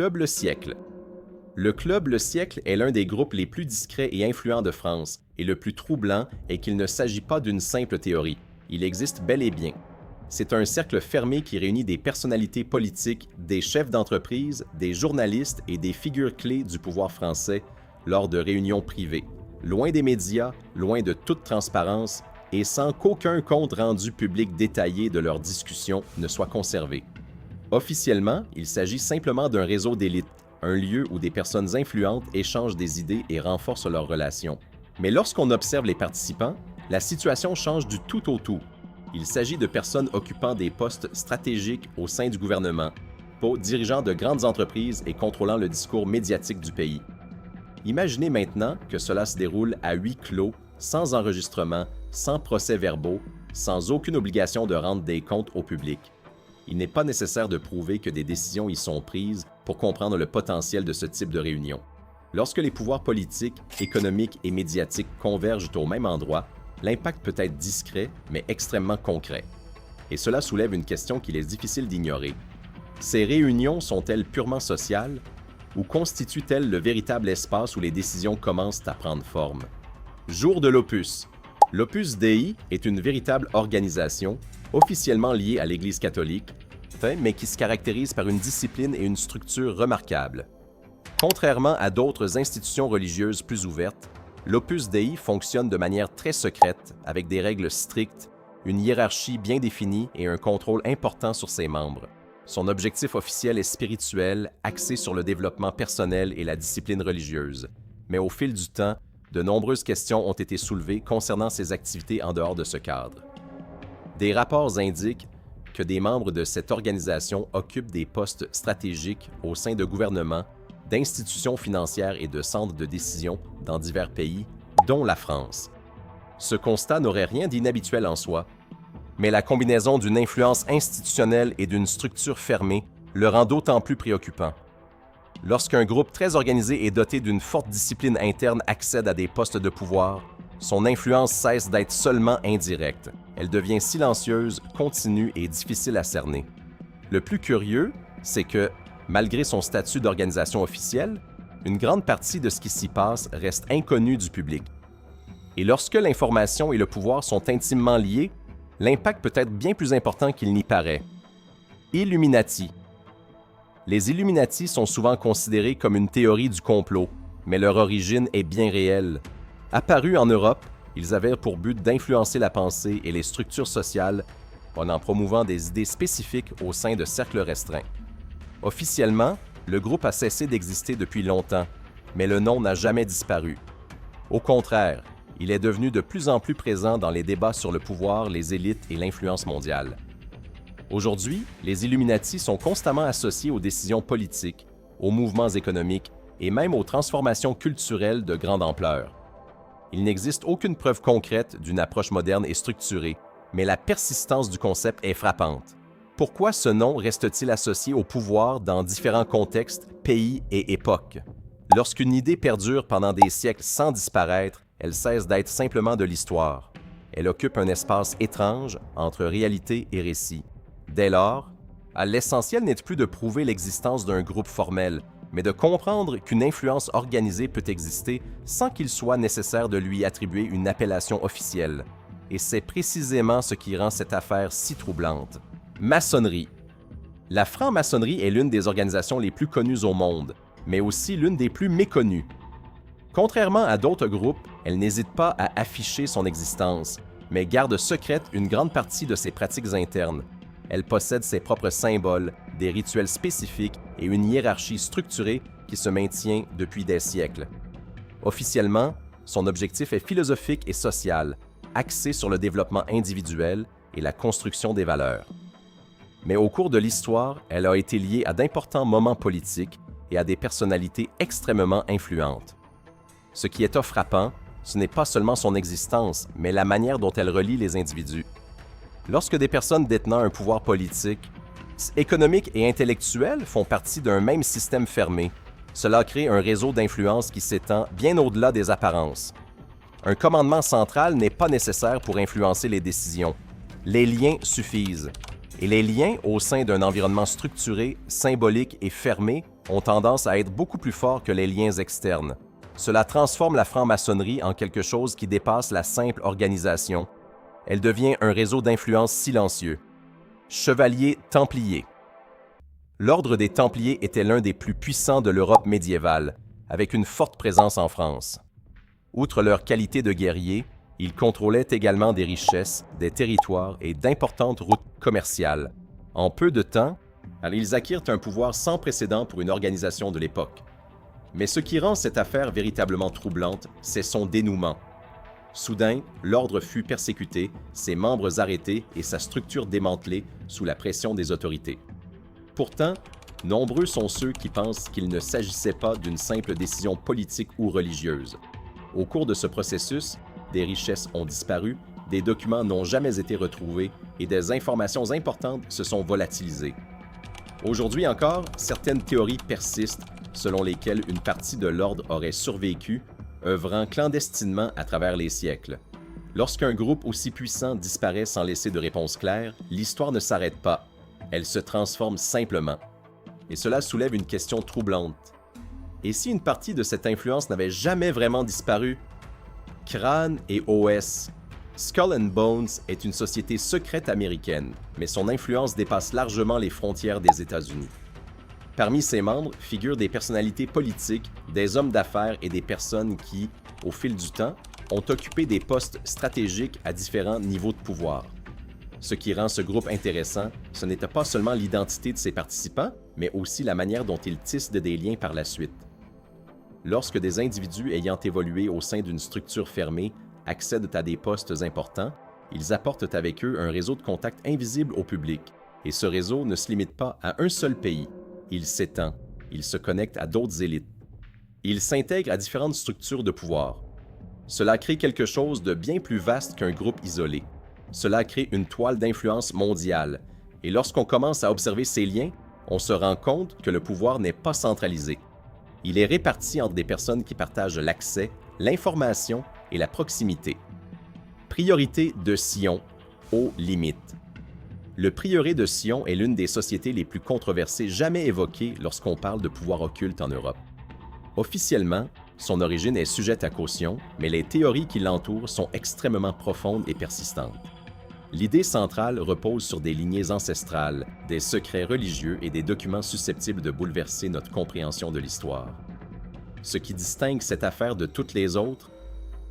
Club Le Siècle. Le Club Le Siècle est l'un des groupes les plus discrets et influents de France, et le plus troublant est qu'il ne s'agit pas d'une simple théorie. Il existe bel et bien. C'est un cercle fermé qui réunit des personnalités politiques, des chefs d'entreprise, des journalistes et des figures clés du pouvoir français lors de réunions privées, loin des médias, loin de toute transparence et sans qu'aucun compte rendu public détaillé de leurs discussions ne soit conservé. Officiellement, il s'agit simplement d'un réseau d'élites, un lieu où des personnes influentes échangent des idées et renforcent leurs relations. Mais lorsqu'on observe les participants, la situation change du tout au tout. Il s'agit de personnes occupant des postes stratégiques au sein du gouvernement, dirigeant de grandes entreprises et contrôlant le discours médiatique du pays. Imaginez maintenant que cela se déroule à huis clos, sans enregistrement, sans procès-verbaux, sans aucune obligation de rendre des comptes au public. Il n'est pas nécessaire de prouver que des décisions y sont prises pour comprendre le potentiel de ce type de réunion. Lorsque les pouvoirs politiques, économiques et médiatiques convergent au même endroit, l'impact peut être discret, mais extrêmement concret. Et cela soulève une question qu'il est difficile d'ignorer. Ces réunions sont-elles purement sociales ou constituent-elles le véritable espace où les décisions commencent à prendre forme? Jour de l'Opus. L'Opus Dei est une véritable organisation, officiellement liée à l'Église catholique, mais qui se caractérise par une discipline et une structure remarquables. Contrairement à d'autres institutions religieuses plus ouvertes, l'Opus Dei fonctionne de manière très secrète, avec des règles strictes, une hiérarchie bien définie et un contrôle important sur ses membres. Son objectif officiel est spirituel, axé sur le développement personnel et la discipline religieuse. Mais au fil du temps, de nombreuses questions ont été soulevées concernant ses activités en dehors de ce cadre. Des rapports indiquent que des membres de cette organisation occupent des postes stratégiques au sein de gouvernements, d'institutions financières et de centres de décision dans divers pays, dont la France. Ce constat n'aurait rien d'inhabituel en soi, mais la combinaison d'une influence institutionnelle et d'une structure fermée le rend d'autant plus préoccupant. Lorsqu'un groupe très organisé et doté d'une forte discipline interne accède à des postes de pouvoir, son influence cesse d'être seulement indirecte. Elle devient silencieuse, continue et difficile à cerner. Le plus curieux, c'est que, malgré son statut d'organisation officielle, une grande partie de ce qui s'y passe reste inconnue du public. Et lorsque l'information et le pouvoir sont intimement liés, l'impact peut être bien plus important qu'il n'y paraît. Illuminati. Les Illuminati sont souvent considérés comme une théorie du complot, mais leur origine est bien réelle. Apparus en Europe, ils avaient pour but d'influencer la pensée et les structures sociales en promouvant des idées spécifiques au sein de cercles restreints. Officiellement, le groupe a cessé d'exister depuis longtemps, mais le nom n'a jamais disparu. Au contraire, il est devenu de plus en plus présent dans les débats sur le pouvoir, les élites et l'influence mondiale. Aujourd'hui, les Illuminati sont constamment associés aux décisions politiques, aux mouvements économiques et même aux transformations culturelles de grande ampleur. Il n'existe aucune preuve concrète d'une approche moderne et structurée, mais la persistance du concept est frappante. Pourquoi ce nom reste-t-il associé au pouvoir dans différents contextes, pays et époques? Lorsqu'une idée perdure pendant des siècles sans disparaître, elle cesse d'être simplement de l'histoire. Elle occupe un espace étrange entre réalité et récit. Dès lors, l'essentiel n'est plus de prouver l'existence d'un groupe formel, mais de comprendre qu'une influence organisée peut exister sans qu'il soit nécessaire de lui attribuer une appellation officielle. Et c'est précisément ce qui rend cette affaire si troublante. Maçonnerie. La franc-maçonnerie est l'une des organisations les plus connues au monde, mais aussi l'une des plus méconnues. Contrairement à d'autres groupes, elle n'hésite pas à afficher son existence, mais garde secrète une grande partie de ses pratiques internes. Elle possède ses propres symboles, des rituels spécifiques et une hiérarchie structurée qui se maintient depuis des siècles. Officiellement, son objectif est philosophique et social, axé sur le développement individuel et la construction des valeurs. Mais au cours de l'histoire, elle a été liée à d'importants moments politiques et à des personnalités extrêmement influentes. Ce qui est frappant, ce n'est pas seulement son existence, mais la manière dont elle relie les individus. Lorsque des personnes détenant un pouvoir politique, économique et intellectuel font partie d'un même système fermé, cela crée un réseau d'influence qui s'étend bien au-delà des apparences. Un commandement central n'est pas nécessaire pour influencer les décisions. Les liens suffisent. Et les liens au sein d'un environnement structuré, symbolique et fermé ont tendance à être beaucoup plus forts que les liens externes. Cela transforme la franc-maçonnerie en quelque chose qui dépasse la simple organisation. Elle devient un réseau d'influence silencieux. Chevaliers Templiers. L'ordre des Templiers était l'un des plus puissants de l'Europe médiévale, avec une forte présence en France. Outre leur qualité de guerriers, ils contrôlaient également des richesses, des territoires et d'importantes routes commerciales. En peu de temps, ils acquirent un pouvoir sans précédent pour une organisation de l'époque. Mais ce qui rend cette affaire véritablement troublante, c'est son dénouement. Soudain, l'ordre fut persécuté, ses membres arrêtés et sa structure démantelée sous la pression des autorités. Pourtant, nombreux sont ceux qui pensent qu'il ne s'agissait pas d'une simple décision politique ou religieuse. Au cours de ce processus, des richesses ont disparu, des documents n'ont jamais été retrouvés et des informations importantes se sont volatilisées. Aujourd'hui encore, certaines théories persistent selon lesquelles une partie de l'ordre aurait survécu, œuvrant clandestinement à travers les siècles. Lorsqu'un groupe aussi puissant disparaît sans laisser de réponse claire, l'histoire ne s'arrête pas, elle se transforme simplement. Et cela soulève une question troublante. Et si une partie de cette influence n'avait jamais vraiment disparu? Crâne et OS. Skull and Bones est une société secrète américaine, mais son influence dépasse largement les frontières des États-Unis. Parmi ses membres figurent des personnalités politiques, des hommes d'affaires et des personnes qui, au fil du temps, ont occupé des postes stratégiques à différents niveaux de pouvoir. Ce qui rend ce groupe intéressant, ce n'était pas seulement l'identité de ses participants, mais aussi la manière dont ils tissent des liens par la suite. Lorsque des individus ayant évolué au sein d'une structure fermée accèdent à des postes importants, ils apportent avec eux un réseau de contacts invisible au public. Et ce réseau ne se limite pas à un seul pays. Il s'étend, il se connecte à d'autres élites. Il s'intègre à différentes structures de pouvoir. Cela crée quelque chose de bien plus vaste qu'un groupe isolé. Cela crée une toile d'influence mondiale. Et lorsqu'on commence à observer ces liens, on se rend compte que le pouvoir n'est pas centralisé. Il est réparti entre des personnes qui partagent l'accès, l'information et la proximité. Priorité de Sion, aux limites. Le prieuré de Sion est l'une des sociétés les plus controversées jamais évoquées lorsqu'on parle de pouvoir occulte en Europe. Officiellement, son origine est sujette à caution, mais les théories qui l'entourent sont extrêmement profondes et persistantes. L'idée centrale repose sur des lignées ancestrales, des secrets religieux et des documents susceptibles de bouleverser notre compréhension de l'histoire. Ce qui distingue cette affaire de toutes les autres,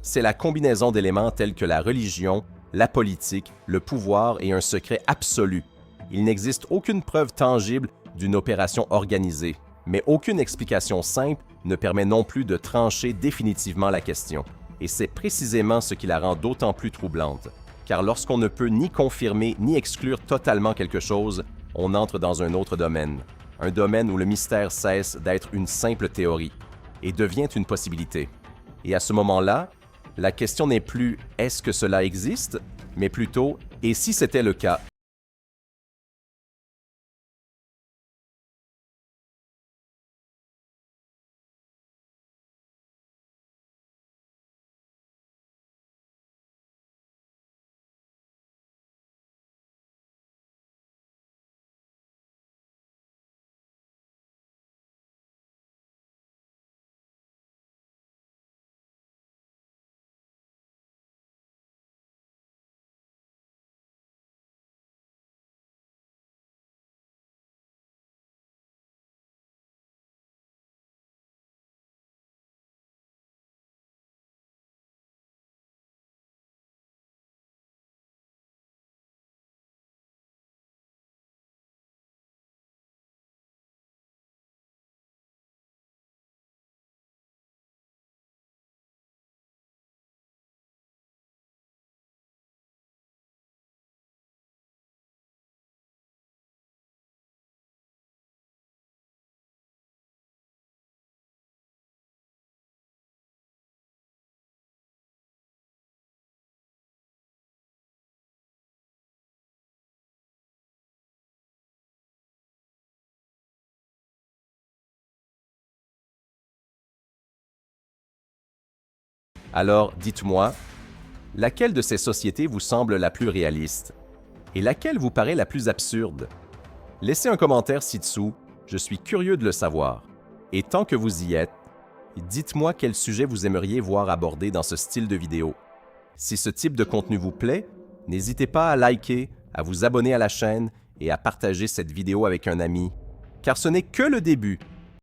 c'est la combinaison d'éléments tels que la religion, la politique, le pouvoir et un secret absolu. Il n'existe aucune preuve tangible d'une opération organisée, mais aucune explication simple ne permet non plus de trancher définitivement la question. Et c'est précisément ce qui la rend d'autant plus troublante. Car lorsqu'on ne peut ni confirmer ni exclure totalement quelque chose, on entre dans un autre domaine. Un domaine où le mystère cesse d'être une simple théorie et devient une possibilité. Et à ce moment-là, la question n'est plus « est-ce que cela existe ?», mais plutôt « et si c'était le cas ?» Alors, dites-moi, laquelle de ces sociétés vous semble la plus réaliste? Et laquelle vous paraît la plus absurde? Laissez un commentaire ci-dessous, Je suis curieux de le savoir. Et tant que vous y êtes, dites-moi quel sujet vous aimeriez voir abordé dans ce style de vidéo. Si ce type de contenu vous plaît, n'hésitez pas à liker, à vous abonner à la chaîne et à partager cette vidéo avec un ami. Car ce n'est que le début